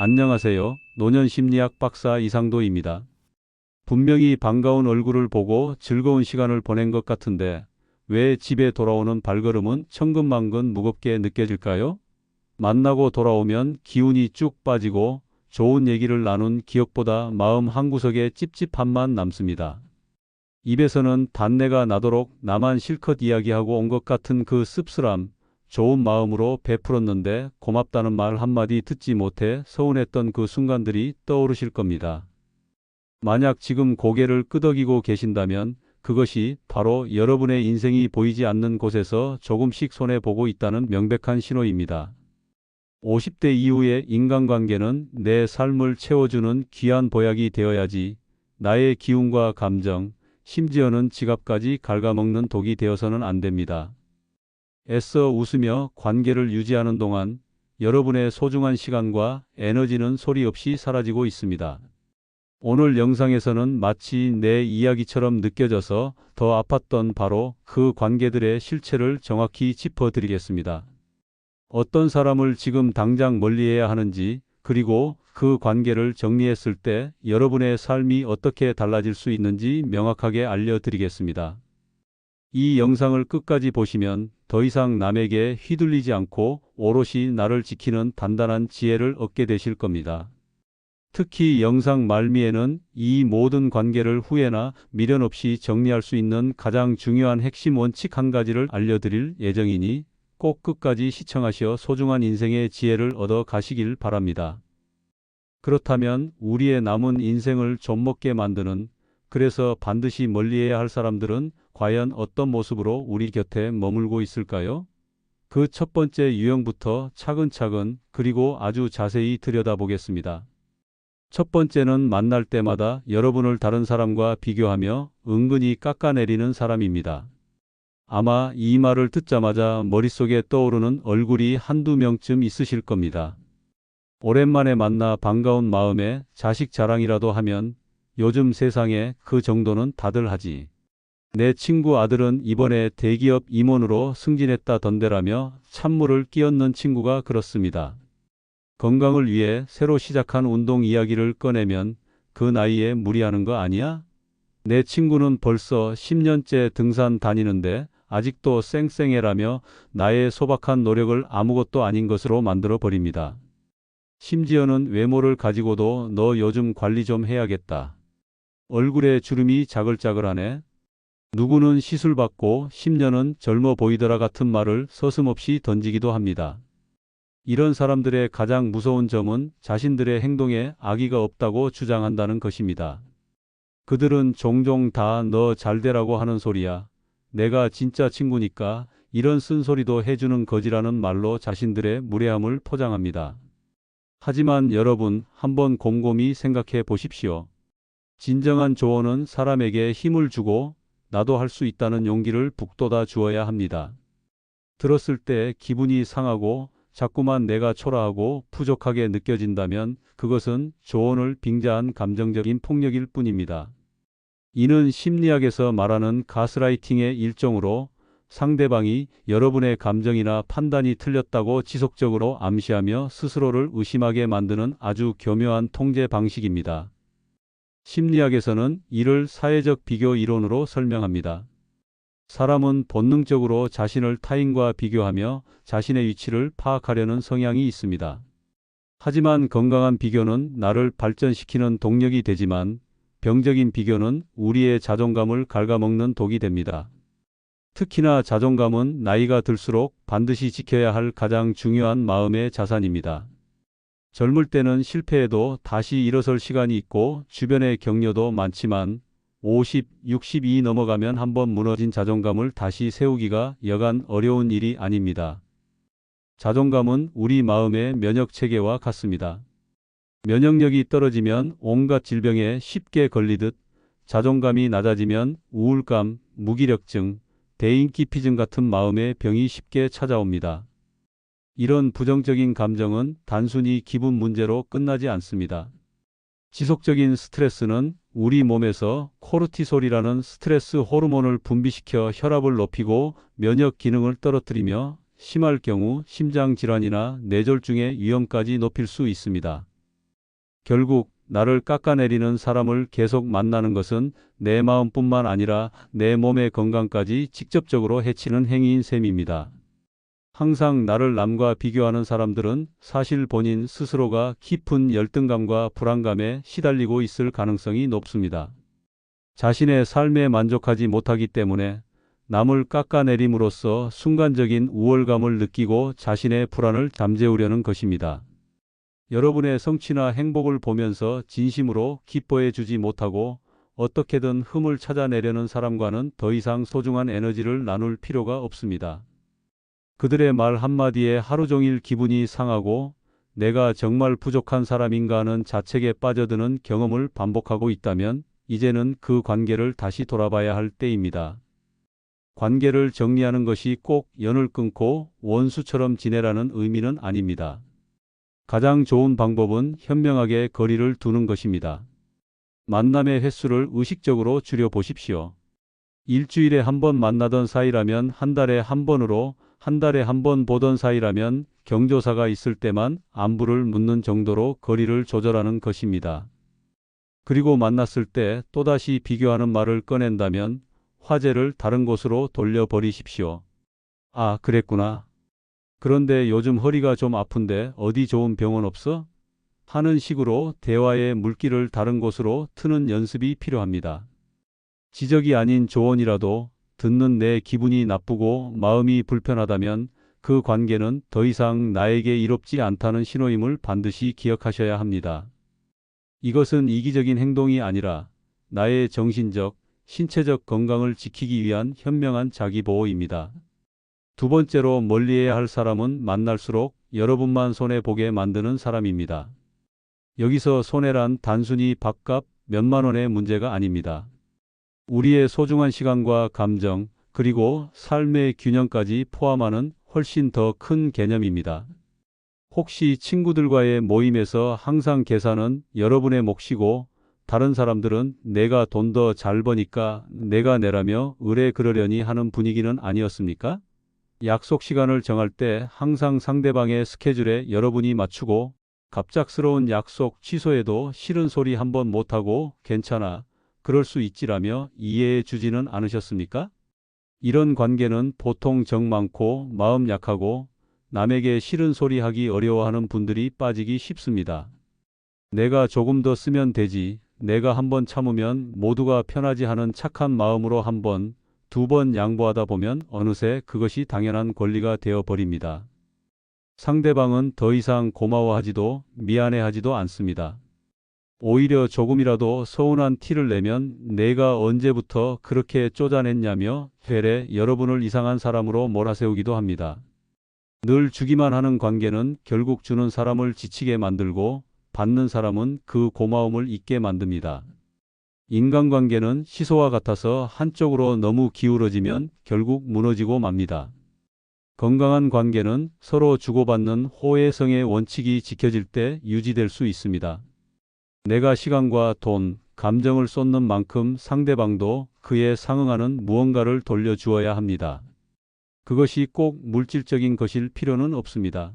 안녕하세요. 노년심리학 박사 이상도입니다. 분명히 반가운 얼굴을 보고 즐거운 시간을 보낸 것 같은데 왜 집에 돌아오는 발걸음은 천근만근 무겁게 느껴질까요? 만나고 돌아오면 기운이 쭉 빠지고 좋은 얘기를 나눈 기억보다 마음 한구석에 찝찝함만 남습니다. 입에서는 단내가 나도록 나만 실컷 이야기하고 온 것 같은 그 씁쓸함, 좋은 마음으로 베풀었는데 고맙다는 말 한마디 듣지 못해 서운했던 그 순간들이 떠오르실 겁니다. 만약 지금 고개를 끄덕이고 계신다면 그것이 바로 여러분의 인생이 보이지 않는 곳에서 조금씩 손해보고 있다는 명백한 신호입니다. 50대 이후의 인간관계는 내 삶을 채워주는 귀한 보약이 되어야지 나의 기운과 감정, 심지어는 지갑까지 갉아먹는 독이 되어서는 안 됩니다. 애써 웃으며 관계를 유지하는 동안 여러분의 소중한 시간과 에너지는 소리 없이 사라지고 있습니다. 오늘 영상에서는 마치 내 이야기처럼 느껴져서 더 아팠던 바로 그 관계들의 실체를 정확히 짚어드리겠습니다. 어떤 사람을 지금 당장 멀리해야 하는지, 그리고 그 관계를 정리했을 때 여러분의 삶이 어떻게 달라질 수 있는지 명확하게 알려드리겠습니다. 이 영상을 끝까지 보시면 더 이상 남에게 휘둘리지 않고 오롯이 나를 지키는 단단한 지혜를 얻게 되실 겁니다. 특히 영상 말미에는 이 모든 관계를 후회나 미련 없이 정리할 수 있는 가장 중요한 핵심 원칙 한 가지를 알려드릴 예정이니 꼭 끝까지 시청하시어 소중한 인생의 지혜를 얻어 가시길 바랍니다. 그렇다면 우리의 남은 인생을 좀먹게 만드는, 그래서 반드시 멀리해야 할 사람들은 과연 어떤 모습으로 우리 곁에 머물고 있을까요? 그 첫 번째 유형부터 차근차근 그리고 아주 자세히 들여다보겠습니다. 첫 번째는 만날 때마다 여러분을 다른 사람과 비교하며 은근히 깎아내리는 사람입니다. 아마 이 말을 듣자마자 머릿속에 떠오르는 얼굴이 한두 명쯤 있으실 겁니다. 오랜만에 만나 반가운 마음에 자식 자랑이라도 하면 요즘 세상에 그 정도는 다들 하지. 내 친구 아들은 이번에 대기업 임원으로 승진했다던데라며 찬물을 끼얹는 친구가 그렇습니다. 건강을 위해 새로 시작한 운동 이야기를 꺼내면 그 나이에 무리하는 거 아니야? 내 친구는 벌써 10년째 등산 다니는데 아직도 쌩쌩해라며 나의 소박한 노력을 아무것도 아닌 것으로 만들어 버립니다. 심지어는 외모를 가지고도 너 요즘 관리 좀 해야겠다. 얼굴에 주름이 자글자글하네. 누구는 시술받고 10년은 젊어 보이더라 같은 말을 서슴없이 던지기도 합니다. 이런 사람들의 가장 무서운 점은 자신들의 행동에 악의가 없다고 주장한다는 것입니다. 그들은 종종 다 너 잘되라고 하는 소리야. 내가 진짜 친구니까 이런 쓴소리도 해주는 거지라는 말로 자신들의 무례함을 포장합니다. 하지만 여러분, 한번 곰곰이 생각해 보십시오. 진정한 조언은 사람에게 힘을 주고 나도 할 수 있다는 용기를 북돋아 주어야 합니다. 들었을 때 기분이 상하고 자꾸만 내가 초라하고 부족하게 느껴진다면 그것은 조언을 빙자한 감정적인 폭력일 뿐입니다. 이는 심리학에서 말하는 가스라이팅의 일종으로 상대방이 여러분의 감정이나 판단이 틀렸다고 지속적으로 암시하며 스스로를 의심하게 만드는 아주 교묘한 통제 방식입니다. 심리학에서는 이를 사회적 비교 이론으로 설명합니다. 사람은 본능적으로 자신을 타인과 비교하며 자신의 위치를 파악하려는 성향이 있습니다. 하지만 건강한 비교는 나를 발전시키는 동력이 되지만 병적인 비교는 우리의 자존감을 갉아먹는 독이 됩니다. 특히나 자존감은 나이가 들수록 반드시 지켜야 할 가장 중요한 마음의 자산입니다. 젊을 때는 실패해도 다시 일어설 시간이 있고 주변의 격려도 많지만 50, 60이 넘어가면 한번 무너진 자존감을 다시 세우기가 여간 어려운 일이 아닙니다. 자존감은 우리 마음의 면역체계와 같습니다. 면역력이 떨어지면 온갖 질병에 쉽게 걸리듯 자존감이 낮아지면 우울감, 무기력증, 대인기피증 같은 마음의 병이 쉽게 찾아옵니다. 이런 부정적인 감정은 단순히 기분 문제로 끝나지 않습니다. 지속적인 스트레스는 우리 몸에서 코르티솔이라는 스트레스 호르몬을 분비시켜 혈압을 높이고 면역 기능을 떨어뜨리며 심할 경우 심장 질환이나 뇌졸중의 위험까지 높일 수 있습니다. 결국 나를 깎아내리는 사람을 계속 만나는 것은 내 마음뿐만 아니라 내 몸의 건강까지 직접적으로 해치는 행위인 셈입니다. 항상 나를 남과 비교하는 사람들은 사실 본인 스스로가 깊은 열등감과 불안감에 시달리고 있을 가능성이 높습니다. 자신의 삶에 만족하지 못하기 때문에 남을 깎아내림으로써 순간적인 우월감을 느끼고 자신의 불안을 잠재우려는 것입니다. 여러분의 성취나 행복을 보면서 진심으로 기뻐해 주지 못하고 어떻게든 흠을 찾아내려는 사람과는 더 이상 소중한 에너지를 나눌 필요가 없습니다. 그들의 말 한마디에 하루 종일 기분이 상하고 내가 정말 부족한 사람인가 하는 자책에 빠져드는 경험을 반복하고 있다면 이제는 그 관계를 다시 돌아봐야 할 때입니다. 관계를 정리하는 것이 꼭 연을 끊고 원수처럼 지내라는 의미는 아닙니다. 가장 좋은 방법은 현명하게 거리를 두는 것입니다. 만남의 횟수를 의식적으로 줄여 보십시오. 일주일에 한 번 만나던 사이라면 한 달에 한 번으로, 한 달에 한 번 보던 사이라면 경조사가 있을 때만 안부를 묻는 정도로 거리를 조절하는 것입니다. 그리고 만났을 때 또다시 비교하는 말을 꺼낸다면 화제를 다른 곳으로 돌려버리십시오. 아, 그랬구나. 그런데 요즘 허리가 좀 아픈데 어디 좋은 병원 없어? 하는 식으로 대화의 물길을 다른 곳으로 트는 연습이 필요합니다. 지적이 아닌 조언이라도 듣는 내 기분이 나쁘고 마음이 불편하다면 그 관계는 더 이상 나에게 이롭지 않다는 신호임을 반드시 기억하셔야 합니다. 이것은 이기적인 행동이 아니라 나의 정신적, 신체적 건강을 지키기 위한 현명한 자기보호입니다. 두 번째로 멀리해야 할 사람은 만날수록 여러분만 손해보게 만드는 사람입니다. 여기서 손해란 단순히 밥값 몇만 원의 문제가 아닙니다. 우리의 소중한 시간과 감정, 그리고 삶의 균형까지 포함하는 훨씬 더 큰 개념입니다. 혹시 친구들과의 모임에서 항상 계산은 여러분의 몫이고 다른 사람들은 내가 돈 더 잘 버니까 내가 내라며 의뢰 그러려니 하는 분위기는 아니었습니까? 약속 시간을 정할 때 항상 상대방의 스케줄에 여러분이 맞추고 갑작스러운 약속 취소에도 싫은 소리 한번 못하고 괜찮아, 그럴 수 있지라며 이해해 주지는 않으셨습니까? 이런 관계는 보통 정 많고 마음 약하고 남에게 싫은 소리 하기 어려워하는 분들이 빠지기 쉽습니다. 내가 조금 더 쓰면 되지, 내가 한번 참으면 모두가 편하지 하는 착한 마음으로 한 번, 두 번 양보하다 보면 어느새 그것이 당연한 권리가 되어 버립니다. 상대방은 더 이상 고마워하지도 미안해하지도 않습니다. 오히려 조금이라도 서운한 티를 내면 내가 언제부터 그렇게 쪼잔했냐며 되레 여러분을 이상한 사람으로 몰아세우기도 합니다. 늘 주기만 하는 관계는 결국 주는 사람을 지치게 만들고 받는 사람은 그 고마움을 잊게 만듭니다. 인간관계는 시소와 같아서 한쪽으로 너무 기울어지면 결국 무너지고 맙니다. 건강한 관계는 서로 주고받는 호혜성의 원칙이 지켜질 때 유지될 수 있습니다. 내가 시간과 돈, 감정을 쏟는 만큼 상대방도 그에 상응하는 무언가를 돌려주어야 합니다. 그것이 꼭 물질적인 것일 필요는 없습니다.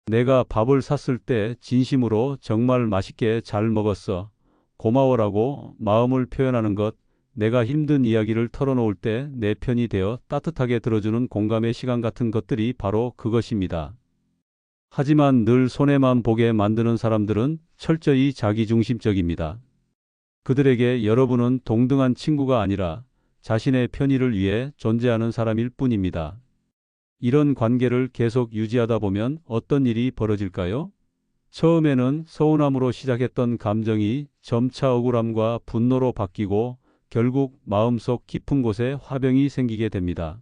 내가 밥을 샀을 때 진심으로 정말 맛있게 잘 먹었어, 고마워라고 마음을 표현하는 것, 내가 힘든 이야기를 털어놓을 때 내 편이 되어 따뜻하게 들어주는 공감의 시간 같은 것들이 바로 그것입니다. 하지만 늘 손해만 보게 만드는 사람들은 철저히 자기중심적입니다. 그들에게 여러분은 동등한 친구가 아니라 자신의 편의를 위해 존재하는 사람일 뿐입니다. 이런 관계를 계속 유지하다 보면 어떤 일이 벌어질까요? 처음에는 서운함으로 시작했던 감정이 점차 억울함과 분노로 바뀌고 결국 마음속 깊은 곳에 화병이 생기게 됩니다.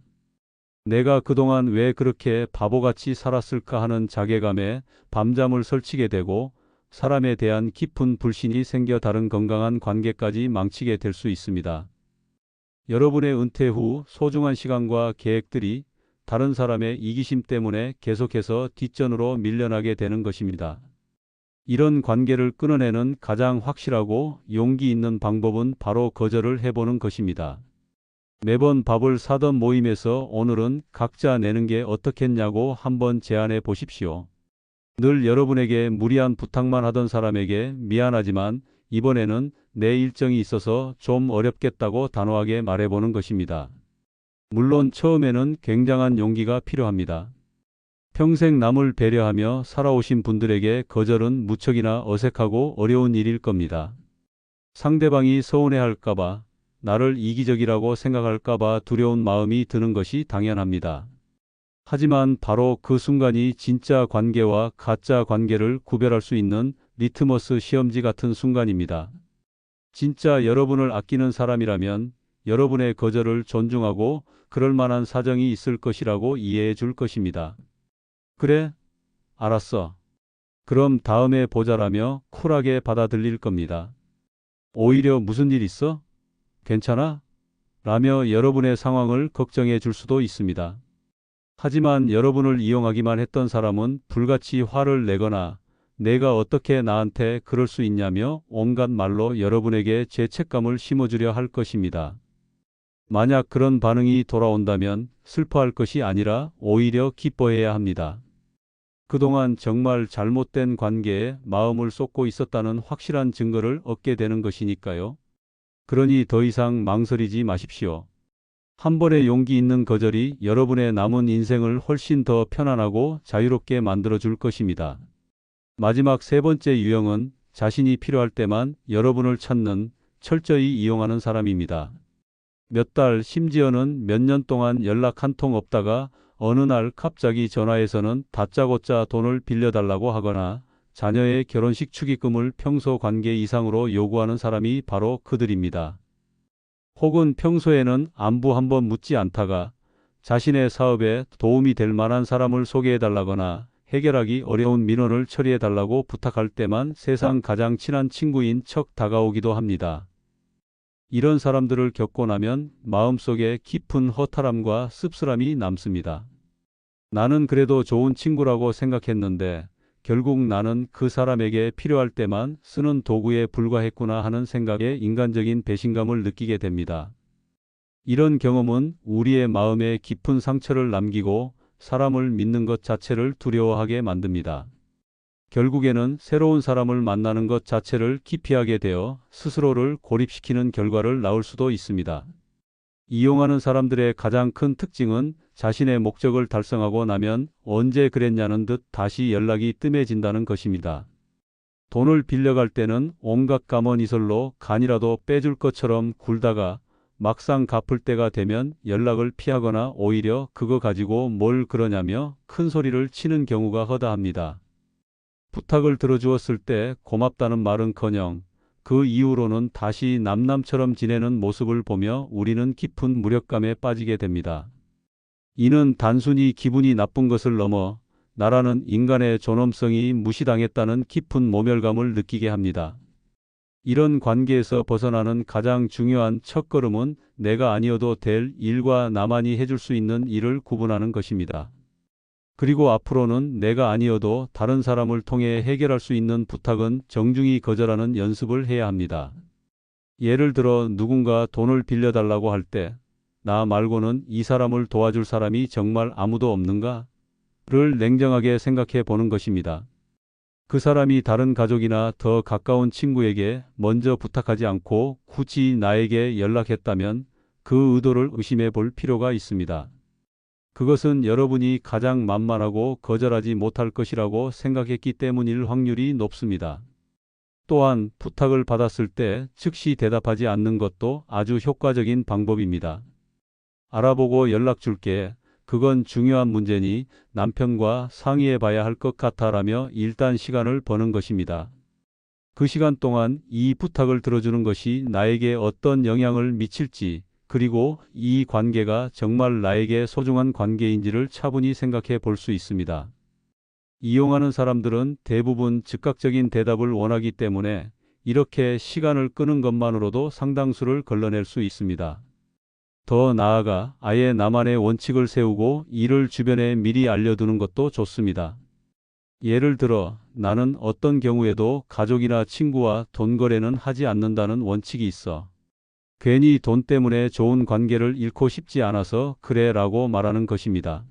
내가 그동안 왜 그렇게 바보같이 살았을까 하는 자괴감에 밤잠을 설치게 되고 사람에 대한 깊은 불신이 생겨 다른 건강한 관계까지 망치게 될 수 있습니다. 여러분의 은퇴 후 소중한 시간과 계획들이 다른 사람의 이기심 때문에 계속해서 뒷전으로 밀려나게 되는 것입니다. 이런 관계를 끊어내는 가장 확실하고 용기 있는 방법은 바로 거절을 해보는 것입니다. 매번 밥을 사던 모임에서 오늘은 각자 내는 게 어떻겠냐고 한번 제안해 보십시오. 늘 여러분에게 무리한 부탁만 하던 사람에게 미안하지만 이번에는 내 일정이 있어서 좀 어렵겠다고 단호하게 말해보는 것입니다. 물론 처음에는 굉장한 용기가 필요합니다. 평생 남을 배려하며 살아오신 분들에게 거절은 무척이나 어색하고 어려운 일일 겁니다. 상대방이 서운해할까봐, 나를 이기적이라고 생각할까봐 두려운 마음이 드는 것이 당연합니다. 하지만 바로 그 순간이 진짜 관계와 가짜 관계를 구별할 수 있는 리트머스 시험지 같은 순간입니다. 진짜 여러분을 아끼는 사람이라면 여러분의 거절을 존중하고 그럴 만한 사정이 있을 것이라고 이해해 줄 것입니다. 그래, 알았어. 그럼 다음에 보자라며 쿨하게 받아들일 겁니다. 오히려 무슨 일 있어? 괜찮아? 라며 여러분의 상황을 걱정해 줄 수도 있습니다. 하지만 여러분을 이용하기만 했던 사람은 불같이 화를 내거나 내가 어떻게 나한테 그럴 수 있냐며 온갖 말로 여러분에게 죄책감을 심어주려 할 것입니다. 만약 그런 반응이 돌아온다면 슬퍼할 것이 아니라 오히려 기뻐해야 합니다. 그동안 정말 잘못된 관계에 마음을 쏟고 있었다는 확실한 증거를 얻게 되는 것이니까요. 그러니 더 이상 망설이지 마십시오. 한 번의 용기 있는 거절이 여러분의 남은 인생을 훨씬 더 편안하고 자유롭게 만들어 줄 것입니다. 마지막 세 번째 유형은 자신이 필요할 때만 여러분을 찾는 철저히 이용하는 사람입니다. 몇 달, 심지어는 몇 년 동안 연락 한 통 없다가 어느 날 갑자기 전화해서는 다짜고짜 돈을 빌려달라고 하거나 자녀의 결혼식 축의금을 평소 관계 이상으로 요구하는 사람이 바로 그들입니다. 혹은 평소에는 안부 한번 묻지 않다가 자신의 사업에 도움이 될 만한 사람을 소개해달라거나 해결하기 어려운 민원을 처리해달라고 부탁할 때만 세상 가장 친한 친구인 척 다가오기도 합니다. 이런 사람들을 겪고 나면 마음속에 깊은 허탈함과 씁쓸함이 남습니다. 나는 그래도 좋은 친구라고 생각했는데 결국 나는 그 사람에게 필요할 때만 쓰는 도구에 불과했구나 하는 생각에 인간적인 배신감을 느끼게 됩니다. 이런 경험은 우리의 마음에 깊은 상처를 남기고 사람을 믿는 것 자체를 두려워하게 만듭니다. 결국에는 새로운 사람을 만나는 것 자체를 기피하게 되어 스스로를 고립시키는 결과를 낳을 수도 있습니다. 이용하는 사람들의 가장 큰 특징은 자신의 목적을 달성하고 나면 언제 그랬냐는 듯 다시 연락이 뜸해진다는 것입니다. 돈을 빌려갈 때는 온갖 감언이설로 간이라도 빼줄 것처럼 굴다가 막상 갚을 때가 되면 연락을 피하거나 오히려 그거 가지고 뭘 그러냐며 큰 소리를 치는 경우가 허다합니다. 부탁을 들어주었을 때 고맙다는 말은커녕 그 이후로는 다시 남남처럼 지내는 모습을 보며 우리는 깊은 무력감에 빠지게 됩니다. 이는 단순히 기분이 나쁜 것을 넘어 나라는 인간의 존엄성이 무시당했다는 깊은 모멸감을 느끼게 합니다. 이런 관계에서 벗어나는 가장 중요한 첫걸음은 내가 아니어도 될 일과 나만이 해줄 수 있는 일을 구분하는 것입니다. 그리고 앞으로는 내가 아니어도 다른 사람을 통해 해결할 수 있는 부탁은 정중히 거절하는 연습을 해야 합니다. 예를 들어 누군가 돈을 빌려달라고 할 때 나 말고는 이 사람을 도와줄 사람이 정말 아무도 없는가? 를 냉정하게 생각해 보는 것입니다. 그 사람이 다른 가족이나 더 가까운 친구에게 먼저 부탁하지 않고 굳이 나에게 연락했다면 그 의도를 의심해 볼 필요가 있습니다. 그것은 여러분이 가장 만만하고 거절하지 못할 것이라고 생각했기 때문일 확률이 높습니다. 또한 부탁을 받았을 때 즉시 대답하지 않는 것도 아주 효과적인 방법입니다. 알아보고 연락 줄게. 그건 중요한 문제니 남편과 상의해 봐야 할 것 같아라며 일단 시간을 버는 것입니다. 그 시간 동안 이 부탁을 들어주는 것이 나에게 어떤 영향을 미칠지 그리고 이 관계가 정말 나에게 소중한 관계인지를 차분히 생각해 볼 수 있습니다. 이용하는 사람들은 대부분 즉각적인 대답을 원하기 때문에 이렇게 시간을 끄는 것만으로도 상당수를 걸러낼 수 있습니다. 더 나아가 아예 나만의 원칙을 세우고 이를 주변에 미리 알려두는 것도 좋습니다. 예를 들어 나는 어떤 경우에도 가족이나 친구와 돈 거래는 하지 않는다는 원칙이 있어. 괜히 돈 때문에 좋은 관계를 잃고 싶지 않아서 그래 라고 말하는 것입니다.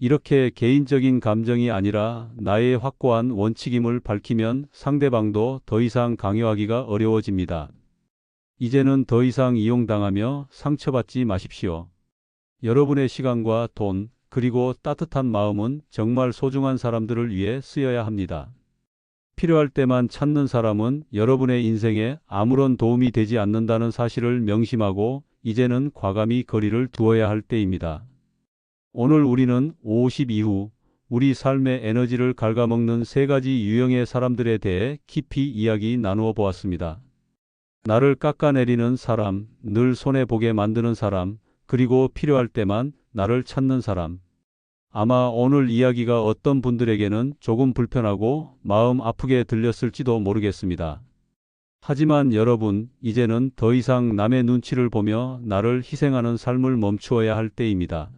이렇게 개인적인 감정이 아니라 나의 확고한 원칙임을 밝히면 상대방도 더 이상 강요하기가 어려워집니다. 이제는 더 이상 이용당하며 상처받지 마십시오. 여러분의 시간과 돈, 그리고 따뜻한 마음은 정말 소중한 사람들을 위해 쓰여야 합니다. 필요할 때만 찾는 사람은 여러분의 인생에 아무런 도움이 되지 않는다는 사실을 명심하고 이제는 과감히 거리를 두어야 할 때입니다. 오늘 우리는 50 이후 우리 삶의 에너지를 갉아먹는 세 가지 유형의 사람들에 대해 깊이 이야기 나누어 보았습니다. 나를 깎아내리는 사람, 늘 손해보게 만드는 사람, 그리고 필요할 때만 나를 찾는 사람. 아마 오늘 이야기가 어떤 분들에게는 조금 불편하고 마음 아프게 들렸을지도 모르겠습니다. 하지만 여러분, 이제는 더 이상 남의 눈치를 보며 나를 희생하는 삶을 멈추어야 할 때입니다.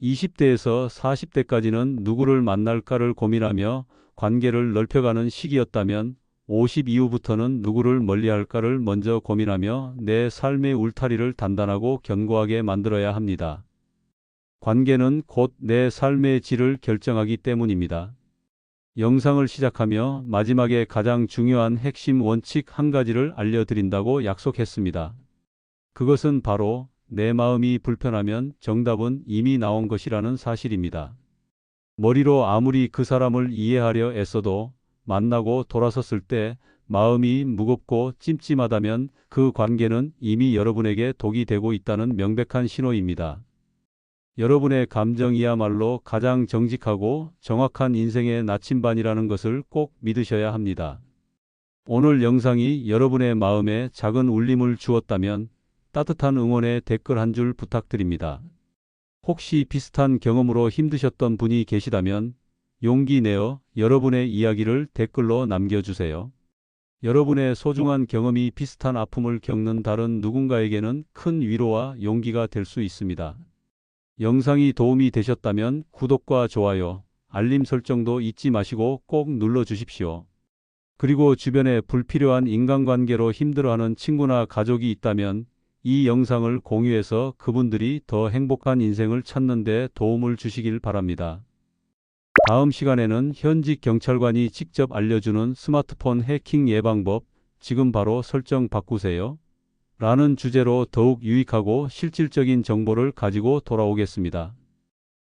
20대에서 40대까지는 누구를 만날까를 고민하며 관계를 넓혀가는 시기였다면 50 이후부터는 누구를 멀리할까를 먼저 고민하며 내 삶의 울타리를 단단하고 견고하게 만들어야 합니다. 관계는 곧 내 삶의 질을 결정하기 때문입니다. 영상을 시작하며 마지막에 가장 중요한 핵심 원칙 한 가지를 알려드린다고 약속했습니다. 그것은 바로 내 마음이 불편하면 정답은 이미 나온 것이라는 사실입니다. 머리로 아무리 그 사람을 이해하려 애써도 만나고 돌아섰을 때 마음이 무겁고 찜찜하다면 그 관계는 이미 여러분에게 독이 되고 있다는 명백한 신호입니다. 여러분의 감정이야말로 가장 정직하고 정확한 인생의 나침반이라는 것을 꼭 믿으셔야 합니다. 오늘 영상이 여러분의 마음에 작은 울림을 주었다면 따뜻한 응원의 댓글 한 줄 부탁드립니다. 혹시 비슷한 경험으로 힘드셨던 분이 계시다면 용기 내어 여러분의 이야기를 댓글로 남겨주세요. 여러분의 소중한 경험이 비슷한 아픔을 겪는 다른 누군가에게는 큰 위로와 용기가 될 수 있습니다. 영상이 도움이 되셨다면 구독과 좋아요, 알림 설정도 잊지 마시고 꼭 눌러주십시오. 그리고 주변에 불필요한 인간관계로 힘들어하는 친구나 가족이 있다면 이 영상을 공유해서 그분들이 더 행복한 인생을 찾는 데 도움을 주시길 바랍니다. 다음 시간에는 현직 경찰관이 직접 알려주는 스마트폰 해킹 예방법, 지금 바로 설정 바꾸세요. 라는 주제로 더욱 유익하고 실질적인 정보를 가지고 돌아오겠습니다.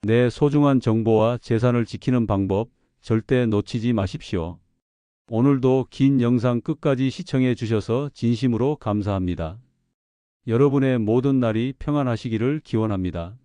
내 소중한 정보와 재산을 지키는 방법 절대 놓치지 마십시오. 오늘도 긴 영상 끝까지 시청해 주셔서 진심으로 감사합니다. 여러분의 모든 날이 평안하시기를 기원합니다.